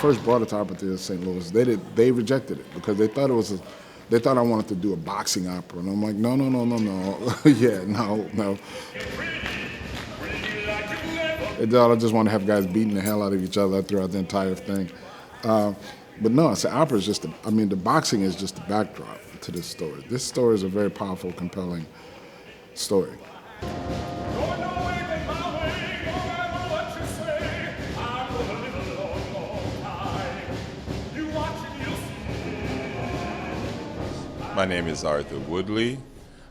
first brought it to opera theater in St. Louis, they rejected it because they thought they thought I wanted to do a boxing opera, and I'm like, no, no, no, no, no, yeah, no, no. They thought I just want to have guys beating the hell out of each other throughout the entire thing. But no, I said opera is just, the boxing is just the backdrop to this story. This story is a very powerful, compelling story. My name is Arthur Woodley.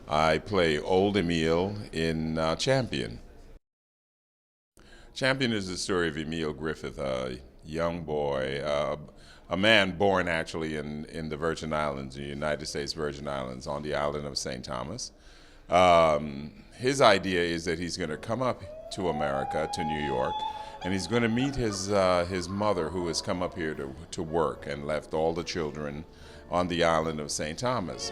I play Old Emile in Champion. Champion is the story of Emile Griffith, a young boy, a man born actually in the Virgin Islands, the United States Virgin Islands, on the island of St. Thomas. His idea is that he's going to come up to America, to New York, and he's going to meet his mother, who has come up here to work and left all the children on the island of St. Thomas.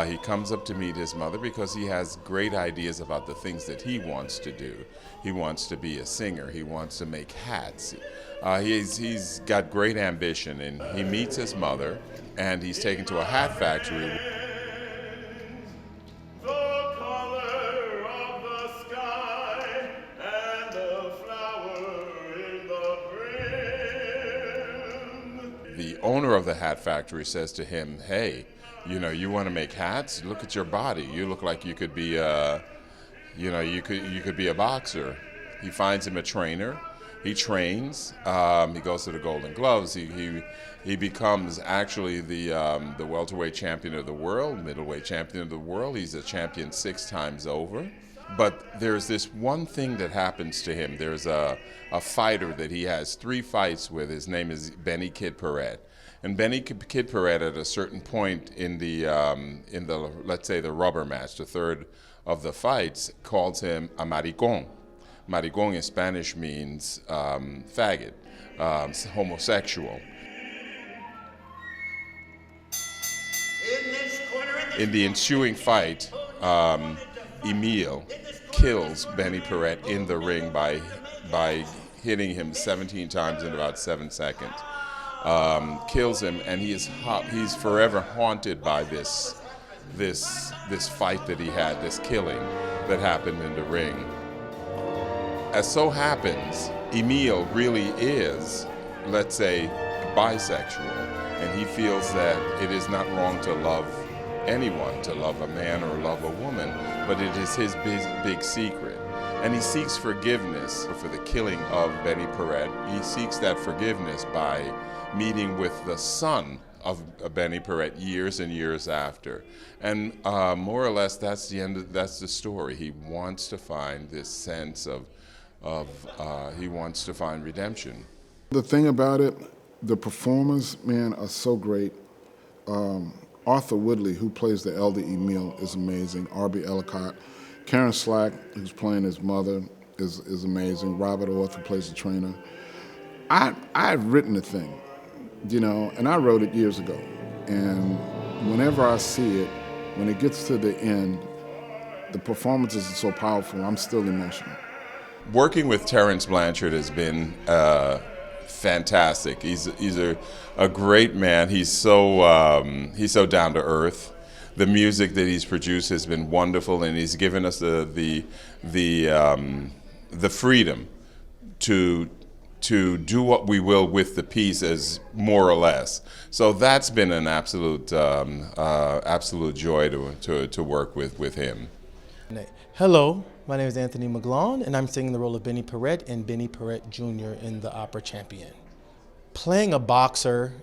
He comes up to meet his mother because he has great ideas about the things that he wants to do. He wants to be a singer. He wants to make hats. He's got great ambition, and he meets his mother, and he's taken to a hat factory. The owner of the hat factory says to him, "Hey, you want to make hats? Look at your body. You look like you could be you could be a boxer." He finds him a trainer. He trains. He goes to the Golden Gloves. He becomes actually the welterweight champion of the world, middleweight champion of the world. He's a champion 6 times over. But there's this one thing that happens to him. There's a fighter that he has 3 fights with. His name is Benny Kid Paret. And Benny Kid Paret, at a certain point in the let's say the rubber match, the third of the fights, calls him a maricón. Maricón in Spanish means faggot, homosexual. In the ensuing fight, Emile kills Benny Paret in the ring by hitting him 17 times in about 7 seconds. Kills him, and he's forever haunted by this fight that he had, this killing that happened in the ring. As so happens, Emile really is, let's say, bisexual, and he feels that it is not wrong to love anyone, to love a man or love a woman, but it is his big secret. And he seeks forgiveness for the killing of Benny Paret. He seeks that forgiveness by meeting with the son of Benny Paret years and years after. And more or less, that's the story. He wants to find this sense he wants to find redemption. The thing about it, the performers, man, are so great. Arthur Woodley, who plays the elder Emile, is amazing. R.B. Ellicott. Karen Slack, who's playing his mother, is amazing. Robert Orth, who plays the trainer. I've written the thing, and I wrote it years ago. And whenever I see it, when it gets to the end, the performances are so powerful, I'm still emotional. Working with Terence Blanchard has been fantastic. He's a great man. He's so down to earth. The music that he's produced has been wonderful, and he's given us the freedom to do what we will with the piece, as more or less. So that's been an absolute joy to work with him. Hello, my name is Anthony McGlone, and I'm singing the role of Benny Paret and Benny Paret Jr. in the opera Champion. Playing a boxer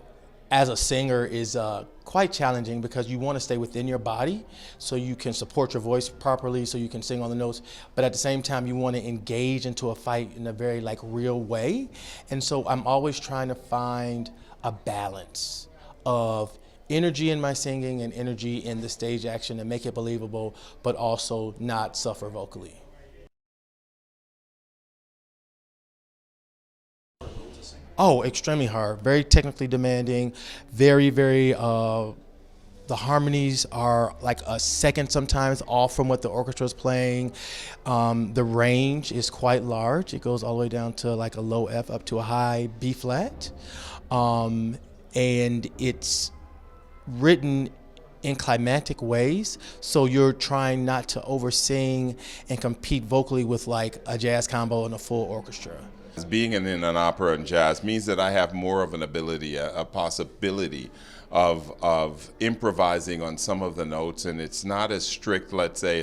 as a singer is quite challenging because you want to stay within your body so you can support your voice properly, so you can sing on the notes, but at the same time you want to engage into a fight in a very real way. And so I'm always trying to find a balance of energy in my singing and energy in the stage action and make it believable, but also not suffer vocally. Oh, extremely hard. Very technically demanding. Very, very The harmonies are like a second sometimes off from what the orchestra is playing. The range is quite large. It goes all the way down to like a low F up to a high B flat. And it's written in climatic ways, so you're trying not to oversing and compete vocally with like a jazz combo and a full orchestra. Being in an opera and jazz means that I have more of an ability, a possibility of improvising on some of the notes, and it's not as strict, let's say,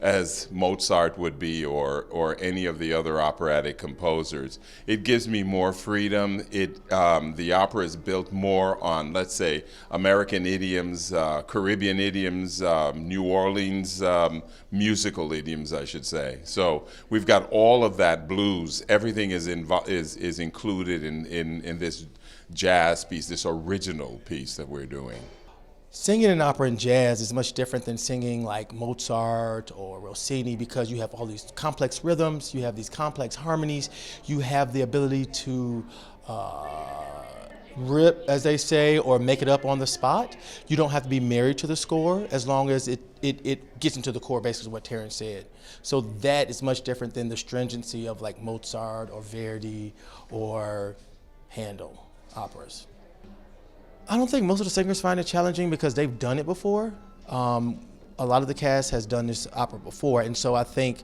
as Mozart would be or any of the other operatic composers. It gives me more freedom. The opera is built more on, let's say, American idioms, Caribbean idioms, New Orleans musical idioms, I should say. So we've got all of that blues. Everything is included in this jazz piece, this original piece that we're doing. Singing in opera and jazz is much different than singing like Mozart or Rossini, because you have all these complex rhythms, you have these complex harmonies, you have the ability to rip, as they say, or make it up on the spot. You don't have to be married to the score as long as it gets into the core, basically what Terence said. So that is much different than the stringency of like Mozart or Verdi or Handel operas. I don't think most of the singers find it challenging because they've done it before. A lot of the cast has done this opera before, and so I think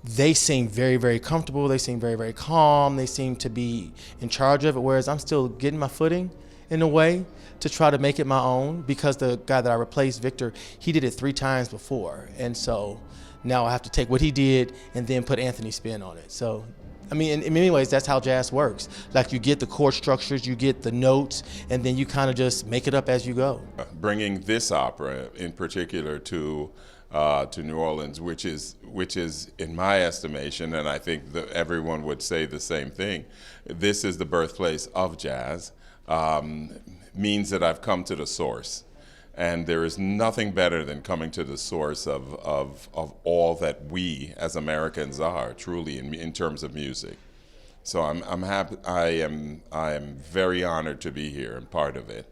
they seem very, very comfortable. They seem very, very calm. They seem to be in charge of it, whereas I'm still getting my footing in a way to try to make it my own, because the guy that I replaced, Victor, he did it 3 times before, and so now I have to take what he did and then put Anthony's spin on it. So I mean, in many ways, that's how jazz works. Like, you get the chord structures, you get the notes, and then you kind of just make it up as you go. Bringing this opera in particular to New Orleans, which is, in my estimation, and I think that everyone would say the same thing, this is the birthplace of jazz, means that I've come to the source. And there is nothing better than coming to the source of all that we as Americans are, truly, in terms of music. So I'm happy. I am very honored to be here and part of it,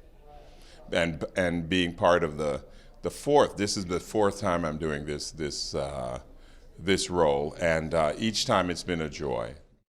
and being part of the fourth. This is the 4th time I'm doing this role, and each time it's been a joy.